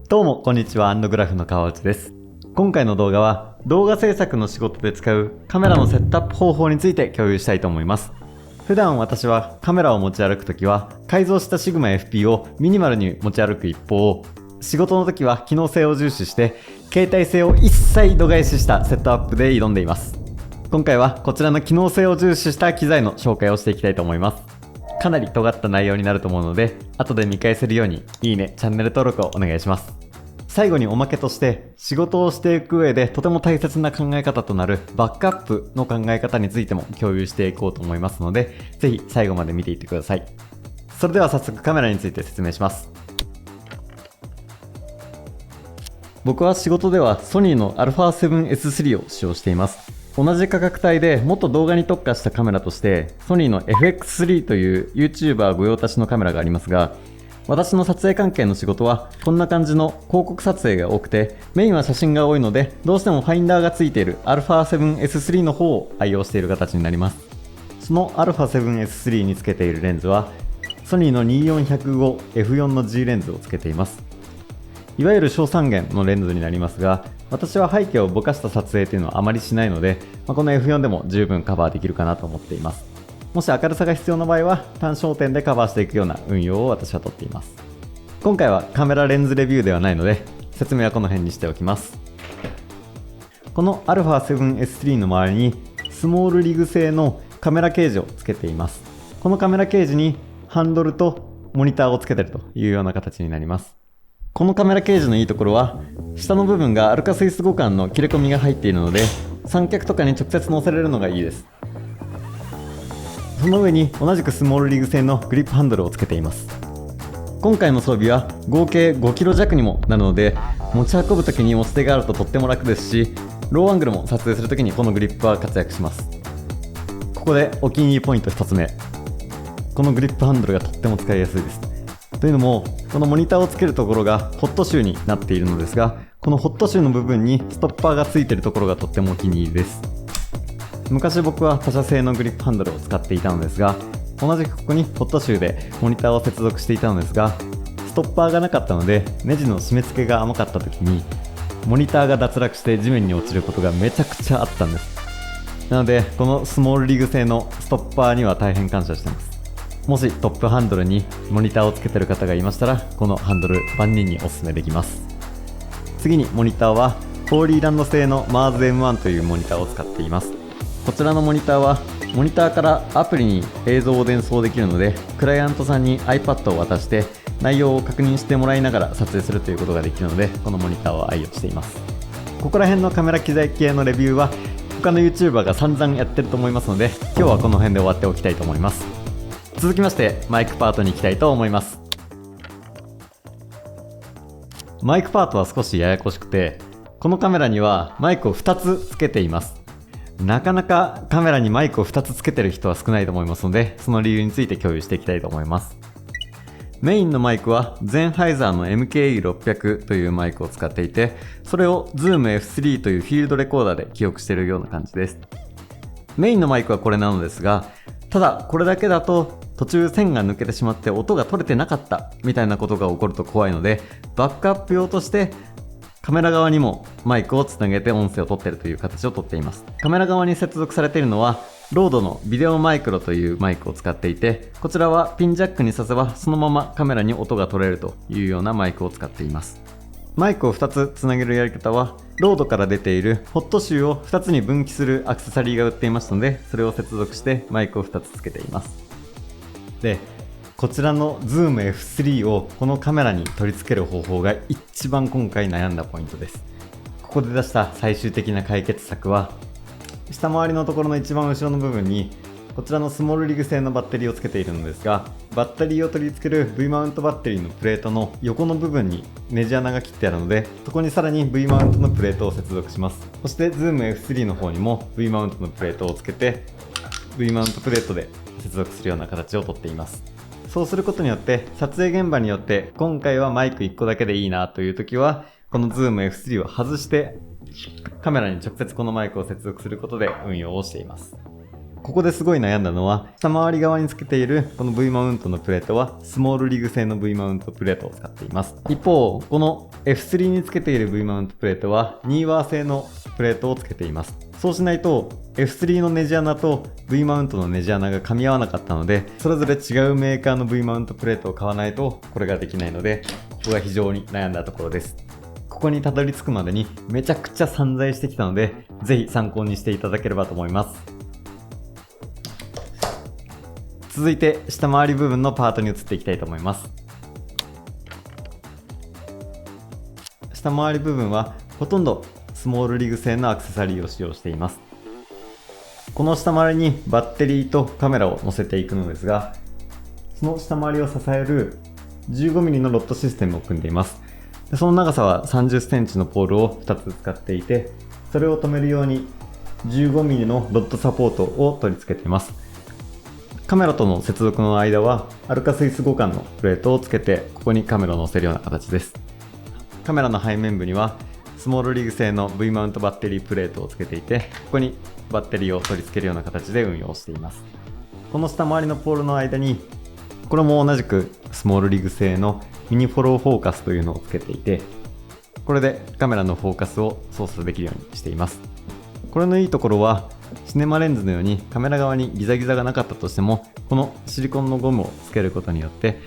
どうもこんにちは、アンドグラフの川内です。今回の動画は動画制作の仕事で使うカメラのセットアップ方法について共有したいと思います。普段私はカメラを持ち歩くときは改造したシグマ FP をミニマルに持ち歩く一方、仕事の時は機能性を重視して携帯性を一切度外視したセットアップで挑んでいます。今回はこちらの機能性を重視した機材の紹介をしていきたいと思います。かなり尖った内容になると思うので、後で見返せるようにいいね、チャンネル登録をお願いします。最後におまけとして、仕事をしていく上でとても大切な考え方となるバックアップの考え方についても共有していこうと思いますので、ぜひ最後まで見ていってください。それでは早速カメラについて説明します。僕は仕事ではソニーの α7S3 を使用しています。同じ価格帯でもっと動画に特化したカメラとしてソニーの FX3 という YouTuber 御用達のカメラがありますが、私の撮影関係の仕事はこんな感じの広告撮影が多くて、メインは写真が多いのでどうしてもファインダーがついている α7S3 の方を愛用している形になります。その α7S3 につけているレンズはソニーの 24-105F4 の G レンズをつけています。いわゆる小三元のレンズになりますが、私は背景をぼかした撮影というのはあまりしないので、この F4 でも十分カバーできるかなと思っています。もし明るさが必要な場合は単焦点でカバーしていくような運用を私はとっています。今回はカメラレンズレビューではないので説明はこの辺にしておきます。この α7S3 の周りにスモールリグ製のカメラケージをつけています。このカメラケージにハンドルとモニターをつけているというような形になります。このカメラケージのいいところは、下の部分がアルカスイス互換の切れ込みが入っているので、三脚とかに直接乗せれるのがいいです。その上に同じくスモールリグ製のグリップハンドルをつけています。今回の装備は合計 5kg 弱にもなるので、持ち運ぶ時に持ち手があるととっても楽ですし、ローアングルも撮影する時にこのグリップは活躍します。ここでお気に入りポイント1つ目。このグリップハンドルがとっても使いやすいです。というのも、このモニターをつけるところがホットシューになっているのですが、このホットシューの部分にストッパーがついているところがとってもお気に入りです。昔僕は他社製のグリップハンドルを使っていたのですが、同じくここにホットシューでモニターを接続していたのですが、ストッパーがなかったのでネジの締め付けが甘かった時にモニターが脱落して地面に落ちることがめちゃくちゃあったんです。なのでこのスモールリグ製のストッパーには大変感謝しています。もしトップハンドルにモニターをつけている方がいましたら、このハンドル万人におすすめできます。次にモニターはホーリーランド製の MARS-M1 というモニターを使っています。こちらのモニターはモニターからアプリに映像を伝送できるので、クライアントさんに iPad を渡して内容を確認してもらいながら撮影するということができるので、このモニターを愛用しています。ここら辺のカメラ機材系のレビューは他の YouTuber が散々やってると思いますので、今日はこの辺で終わっておきたいと思います。続きましてマイクパートに行きたいと思います。マイクパートは少しややこしくて、このカメラにはマイクを2つつけています。なかなかカメラにマイクを2つつけてる人は少ないと思いますので、その理由について共有していきたいと思います。メインのマイクはゼンハイザーの MKE600 というマイクを使っていて、それを Zoom F3 というフィールドレコーダーで記憶しているような感じです。メインのマイクはこれなのですが、ただこれだけだと途中線が抜けてしまって音が取れてなかったみたいなことが起こると怖いので、バックアップ用としてカメラ側にもマイクをつなげて音声を取っているという形をとっています。カメラ側に接続されているのはロードのビデオマイクロというマイクを使っていて、こちらはピンジャックに挿せばそのままカメラに音が取れるというようなマイクを使っています。マイクを2つつなげるやり方は、ロードから出ているホットシューを2つに分岐するアクセサリーが売っていますので、それを接続してマイクを2つつけています。で、こちらの Zoom F3 をこのカメラに取り付ける方法が一番今回悩んだポイントです。ここで出した最終的な解決策は、下回りのところの一番後ろの部分にこちらのスモールリグ製のバッテリーをつけているのですが、バッテリーを取り付ける V マウントバッテリーのプレートの横の部分にネジ穴が切ってあるので、そこにさらに V マウントのプレートを接続します。そして Zoom F3 の方にも V マウントのプレートをつけて V マウントプレートで接続するような形をとっています。そうすることによって撮影現場によって今回はマイク1個だけでいいなという時は、この Zoom F3 を外してカメラに直接このマイクを接続することで運用をしています。ここですごい悩んだのは、下回り側につけているこの V マウントのプレートはスモールリグ製の V マウントプレートを使っています。一方、この F3 につけている V マウントプレートはニーワー製のプレートをつけています。そうしないと F3 のネジ穴と V マウントのネジ穴が噛み合わなかったので、それぞれ違うメーカーの V マウントプレートを買わないとこれができないので、ここが非常に悩んだところです。ここにたどり着くまでにめちゃくちゃ散財してきたので、ぜひ参考にしていただければと思います。続いて下回り部分のパートに移っていきたいと思います。下回り部分はほとんどスモールリグ製のアクセサリーを使用しています。この下回りにバッテリーとカメラを載せていくのですが、その下回りを支える 15mm のロッドシステムを組んでいます。その長さは30センチのポールを2つ使っていて、それを止めるように 15mm のロッドサポートを取り付けています。カメラとの接続の間はアルカスイス互換のプレートをつけて、ここにカメラを載せるような形です。カメラの背面部にはスモールリグ製の V マウントバッテリープレートをつけていて、ここにバッテリーを取り付けるような形で運用しています。この下回りのポールの間に、これも同じくスモールリグ製のミニフォローフォーカスというのをつけていて、これでカメラのフォーカスを操作できるようにしています。これのいいところは、シネマレンズのようにカメラ側にギザギザがなかったとしても、このシリコンのゴムをつけることによって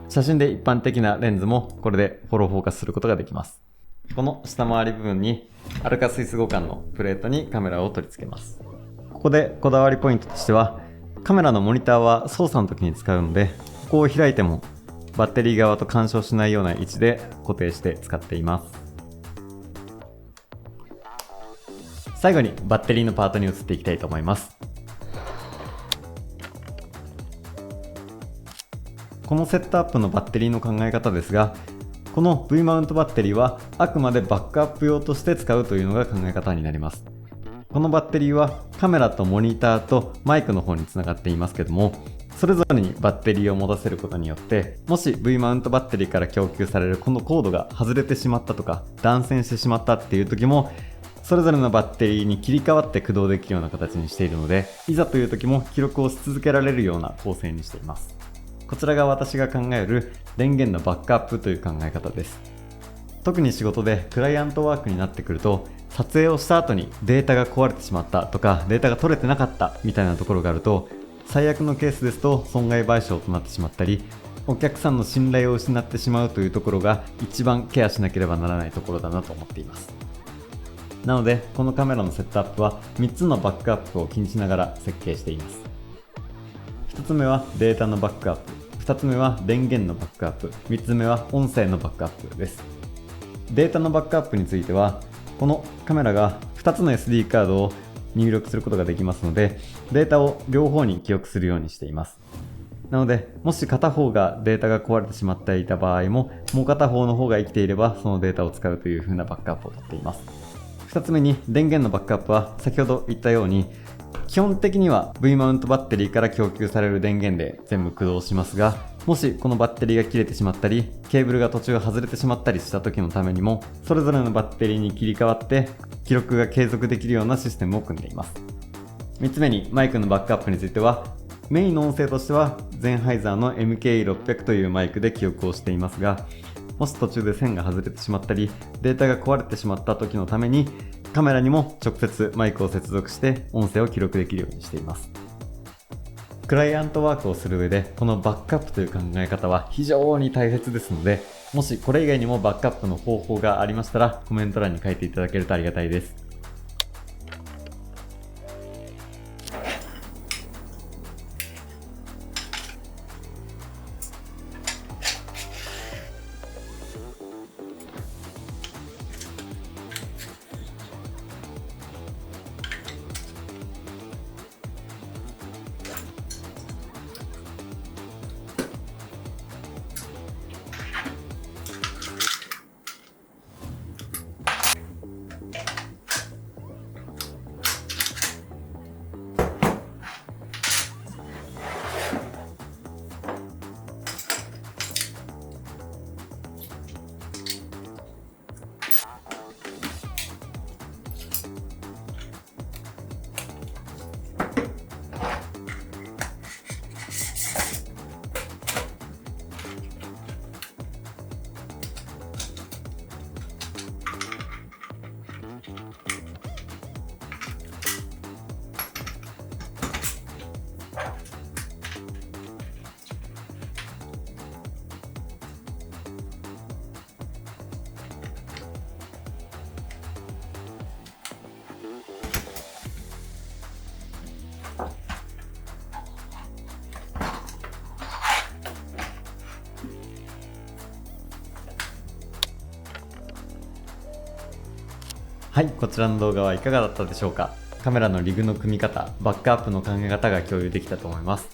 写真で一般的なレンズもこれでフォローフォーカスすることができます。この下回り部分にアルカスイス互換のプレートにカメラを取り付けます。ここでこだわりポイントとしては、カメラのモニターは操作の時に使うので、ここを開いてもバッテリー側と干渉しないような位置で固定して使っています。最後にバッテリーのパートに移っていきたいと思います。このセットアップのバッテリーの考え方ですが、この V マウントバッテリーはあくまでバックアップ用として使うというのが考え方になります。このバッテリーはカメラとモニターとマイクの方につながっていますけども、それぞれにバッテリーを持たせることによって、もし V マウントバッテリーから供給されるこのコードが外れてしまったとか断線してしまったっていう時も、それぞれのバッテリーに切り替わって駆動できるような形にしているので、いざという時も記録をし続けられるような構成にしています。こちらが私が考える電源のバックアップという考え方です。特に仕事でクライアントワークになってくると、撮影をした後にデータが壊れてしまったとかデータが取れてなかったみたいなところがあると、最悪のケースですと損害賠償となってしまったり、お客さんの信頼を失ってしまうというところが一番ケアしなければならないところだなと思っています。なのでこのカメラのセットアップは3つのバックアップを気にしながら設計しています。1つ目はデータのバックアップ、2つ目は電源のバックアップ、3つ目は音声のバックアップです。データのバックアップについては、このカメラが2つの SD カードを入力することができますので、データを両方に記憶するようにしています。なので、もし片方がデータが壊れてしまっていた場合も、もう片方の方が生きていればそのデータを使うという風なバックアップをとっています。2つ目に電源のバックアップは、先ほど言ったように基本的には V マウントバッテリーから供給される電源で全部駆動しますが、もしこのバッテリーが切れてしまったりケーブルが途中外れてしまったりした時のためにも、それぞれのバッテリーに切り替わって記録が継続できるようなシステムを組んでいます。3つ目にマイクのバックアップについては、メインの音声としてはゼンハイザーの MKE600 というマイクで記憶をしていますが、もし途中で線が外れてしまったりデータが壊れてしまった時のために、カメラにも直接マイクを接続して音声を記録できるようにしています。クライアントワークをする上でこのバックアップという考え方は非常に大切ですので、もしこれ以外にもバックアップの方法がありましたらコメント欄に書いていただけるとありがたいです。はい、こちらの動画はいかがだったでしょうか。カメラのリグの組み方、バックアップの考え方が共有できたと思います。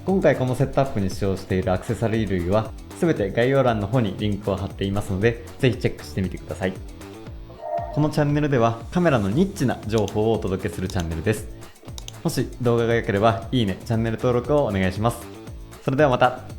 今回このセットアップに使用しているアクセサリー類は全て概要欄の方にリンクを貼っていますので、ぜひチェックしてみてください。このチャンネルではカメラのニッチな情報をお届けするチャンネルです。もし動画が良ければいいね、チャンネル登録をお願いします。それではまた。